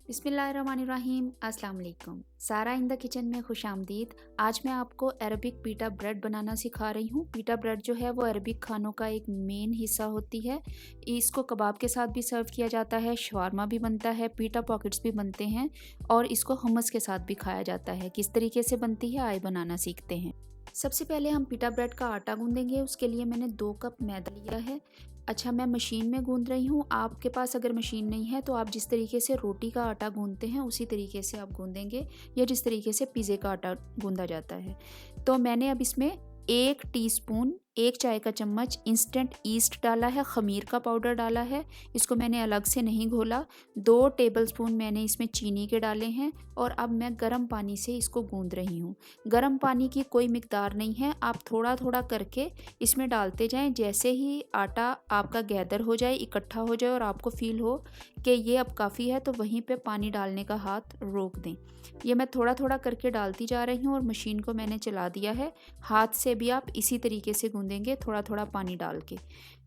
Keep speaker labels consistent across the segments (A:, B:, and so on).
A: बिस्मिल्लाहिर्रहमानिर्रहीम। अस्सलाम वालेकुम। सारा इन द किचन में खुश आमदीद। आज मैं आपको अरबिक पीटा ब्रेड बनाना सिखा रही हूँ। पीटा ब्रेड जो है वो अरबिक खानों का एक मेन हिस्सा होती है। इसको कबाब के साथ भी सर्व किया जाता है, शवारमा भी बनता है, पीटा पॉकेट्स भी बनते हैं और इसको hummus के साथ भी खाया जाता है। किस तरीके से बनती है आइए बनाना सीखते हैं। सबसे पहले हम पीटा ब्रेड का आटा गूंदेंगे। उसके लिए मैंने 2 कप मैदा लिया है। अच्छा, मैं मशीन में गूंद रही हूँ। आपके पास अगर मशीन नहीं है तो आप जिस तरीके से रोटी का आटा गूंदते हैं उसी तरीके से आप गूंदेंगे, या जिस तरीके से पिज़्ज़े का आटा गूंदा जाता है। तो मैंने अब इसमें 1 टीस्पून 1 चाय का चम्मच इंस्टेंट ईस्ट डाला है, ख़मीर का पाउडर डाला है। इसको मैंने अलग से नहीं घोला। 2 टेबलस्पून मैंने इसमें चीनी के डाले हैं और अब मैं गर्म पानी से इसको गूंद रही हूँ। गर्म पानी की कोई मिकदार नहीं है, आप थोड़ा थोड़ा करके इसमें डालते जाएं। जैसे ही आटा आपका गैदर हो जाए, इकट्ठा हो जाए और आपको फील हो कि ये अब काफ़ी है, तो वहीं पे पानी डालने का हाथ रोक दें। ये मैं थोड़ा थोड़ा करके डालती जा रही हूँ और मशीन को मैंने चला दिया है। हाथ से भी आप इसी तरीके से गूंदेंगे, थोड़ा थोड़ा पानी डाल के।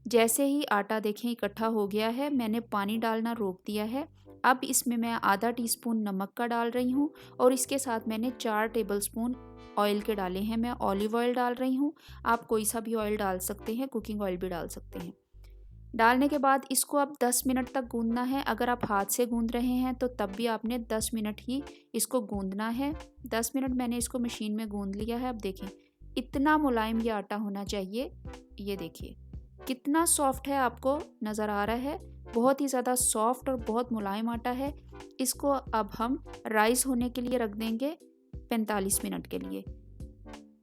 A: जैसे ही आटा देखें इकट्ठा हो गया है, मैंने पानी डालना रोक दिया है। अब इसमें मैं आधा टीस्पून नमक का डाल रही हूँ और इसके साथ मैंने 4 टेबलस्पून ऑयल के डाले हैं। मैं ऑलिव ऑयल डाल रही हूँ, आप कोई सा भी ऑयल डाल सकते हैं, कुकिंग ऑयल भी डाल सकते हैं। डालने के बाद इसको अब 10 मिनट तक गूंदना है। अगर आप हाथ से गूंद रहे हैं तो तब भी आपने 10 मिनट ही इसको गूंदना है। 10 मिनट मैंने इसको मशीन में गूंद लिया है। अब देखें इतना मुलायम ये आटा होना चाहिए। ये देखिए कितना सॉफ्ट है, आपको नज़र आ रहा है, बहुत ही ज़्यादा सॉफ्ट और बहुत मुलायम आटा है। इसको अब हम राइस होने के लिए रख देंगे 45 मिनट के लिए।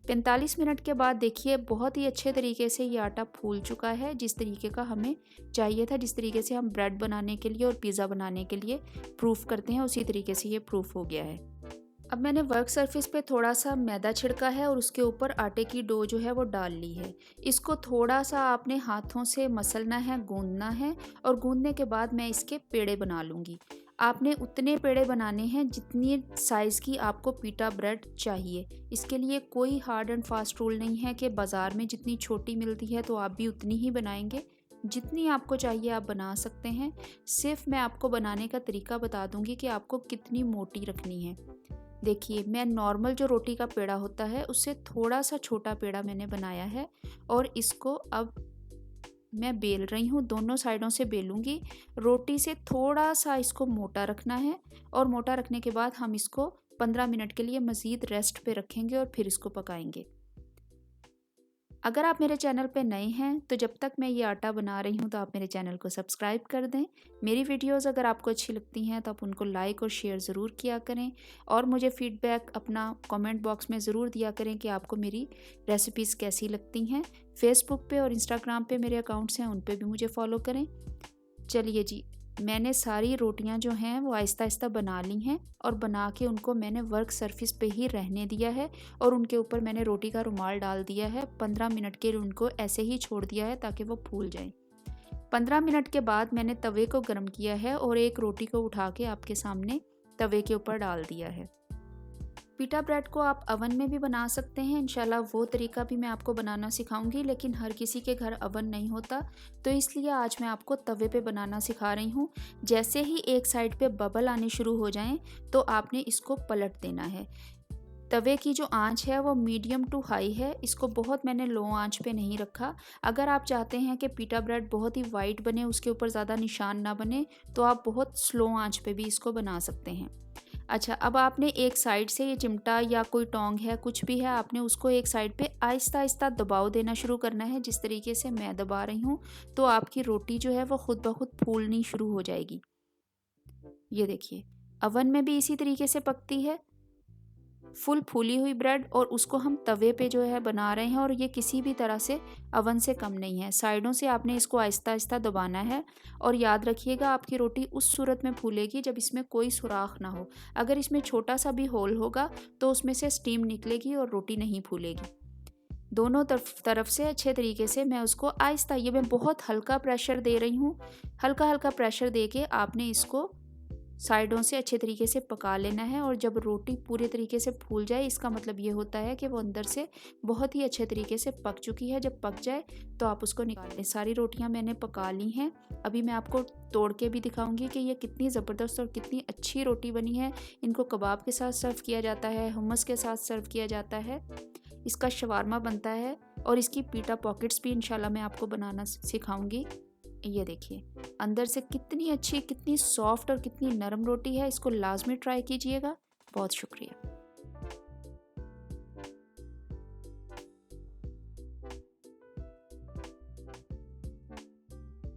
A: 45 मिनट के बाद देखिए बहुत ही अच्छे तरीके से ये आटा फूल चुका है, जिस तरीके का हमें चाहिए था, जिस तरीके से हम ब्रेड बनाने के लिए और पिज़्ज़ा बनाने के लिए प्रूफ करते हैं उसी तरीके से ये प्रूफ हो गया है। अब मैंने वर्क सरफेस पे थोड़ा सा मैदा छिड़का है और उसके ऊपर आटे की डो जो है वो डाल ली है। इसको थोड़ा सा आपने हाथों से मसलना है, गूंदना है और गूंदने के बाद मैं इसके पेड़े बना लूँगी। आपने उतने पेड़े बनाने हैं जितनी साइज़ की आपको पीटा ब्रेड चाहिए। इसके लिए कोई हार्ड एंड फास्ट रूल नहीं है कि बाज़ार में जितनी छोटी मिलती है तो आप भी उतनी ही बनाएंगे। जितनी आपको चाहिए आप बना सकते हैं। सिर्फ मैं आपको बनाने का तरीका बता दूंगी कि आपको कितनी मोटी रखनी है। देखिए मैं नॉर्मल जो रोटी का पेड़ा होता है उससे थोड़ा सा छोटा पेड़ा मैंने बनाया है और इसको अब मैं बेल रही हूँ। दोनों साइडों से बेलूंगी। रोटी से थोड़ा सा इसको मोटा रखना है और मोटा रखने के बाद हम इसको 15 मिनट के लिए मज़ीद रेस्ट पे रखेंगे और फिर इसको पकाएंगे। अगर आप मेरे चैनल पे नए हैं तो जब तक मैं ये आटा बना रही हूँ तो आप मेरे चैनल को सब्सक्राइब कर दें। मेरी वीडियोस अगर आपको अच्छी लगती हैं तो आप उनको लाइक और शेयर ज़रूर किया करें और मुझे फ़ीडबैक अपना कमेंट बॉक्स में ज़रूर दिया करें कि आपको मेरी रेसिपीज़ कैसी लगती हैं। फेसबुक पे और इंस्टाग्राम पे मेरे अकाउंट्स हैं, उन पे भी मुझे फ़ॉलो करें। चलिए जी, मैंने सारी रोटियां जो हैं वो आहिस्ता आहिस्ता बना ली हैं और बना के उनको मैंने वर्क सरफेस पे ही रहने दिया है और उनके ऊपर मैंने रोटी का रुमाल डाल दिया है। 15 मिनट के लिए उनको ऐसे ही छोड़ दिया है ताकि वो फूल जाएं। 15 मिनट के बाद मैंने तवे को गर्म किया है और एक रोटी को उठा के आपके सामने तवे के ऊपर डाल दिया है। पीटा ब्रेड को आप अवन में भी बना सकते हैं, इंशाल्लाह वो तरीका भी मैं आपको बनाना सिखाऊंगी, लेकिन हर किसी के घर अवन नहीं होता तो इसलिए आज मैं आपको तवे पे बनाना सिखा रही हूँ। जैसे ही एक साइड पे बबल आने शुरू हो जाएं तो आपने इसको पलट देना है। तवे की जो आंच है वो मीडियम टू हाई है, इसको बहुत मैंने लो आंच पे नहीं रखा। अगर आप चाहते हैं कि पीटा ब्रेड बहुत ही वाइट बने, उसके ऊपर ज़्यादा निशान ना बने, तो आप बहुत स्लो आंच पे भी इसको बना सकते हैं। अच्छा, अब आपने एक साइड से ये चिमटा या कोई टोंग है, कुछ भी है, आपने उसको एक साइड पे आहिस्ता आहिस्ता दबाव देना शुरू करना है। जिस तरीके से मैं दबा रही हूँ तो आपकी रोटी जो है वो खुद ब खुद फूलनी शुरू हो जाएगी। ये देखिए अवन में भी इसी तरीके से पकती है फुल फूली हुई ब्रेड और उसको हम तवे पे जो है बना रहे हैं और ये किसी भी तरह से अवन से कम नहीं है। साइडों से आपने इसको आहिस्ता आहिस्ता दबाना है और याद रखिएगा आपकी रोटी उस सूरत में फूलेगी जब इसमें कोई सुराख ना हो। अगर इसमें छोटा सा भी होल होगा तो उसमें से स्टीम निकलेगी और रोटी नहीं फूलेगी। दोनों तरफ से अच्छे तरीके से मैं उसको आहिस्ता, ये मैं बहुत हल्का प्रेशर दे रही हूँ, हल्का हल्का प्रेशर दे के आपने इसको साइडों से अच्छे तरीके से पका लेना है और जब रोटी पूरे तरीके से फूल जाए इसका मतलब ये होता है कि वो अंदर से बहुत ही अच्छे तरीके से पक चुकी है। जब पक जाए तो आप उसको निकाल लें। सारी रोटियां मैंने पका ली हैं। अभी मैं आपको तोड़ के भी दिखाऊंगी कि ये कितनी ज़बरदस्त और कितनी अच्छी रोटी बनी है। इनको कबाब के साथ सर्व किया जाता है, hummus के साथ सर्व किया जाता है, इसका शवारमा बनता है और इसकी पीटा पॉकेट्स भी इंशाल्लाह मैं आपको बनाना सिखाऊंगी। ये देखिए अंदर से कितनी अच्छी, कितनी सॉफ्ट और कितनी नरम रोटी है। इसको लाजमी ट्राई कीजिएगा। बहुत शुक्रिया।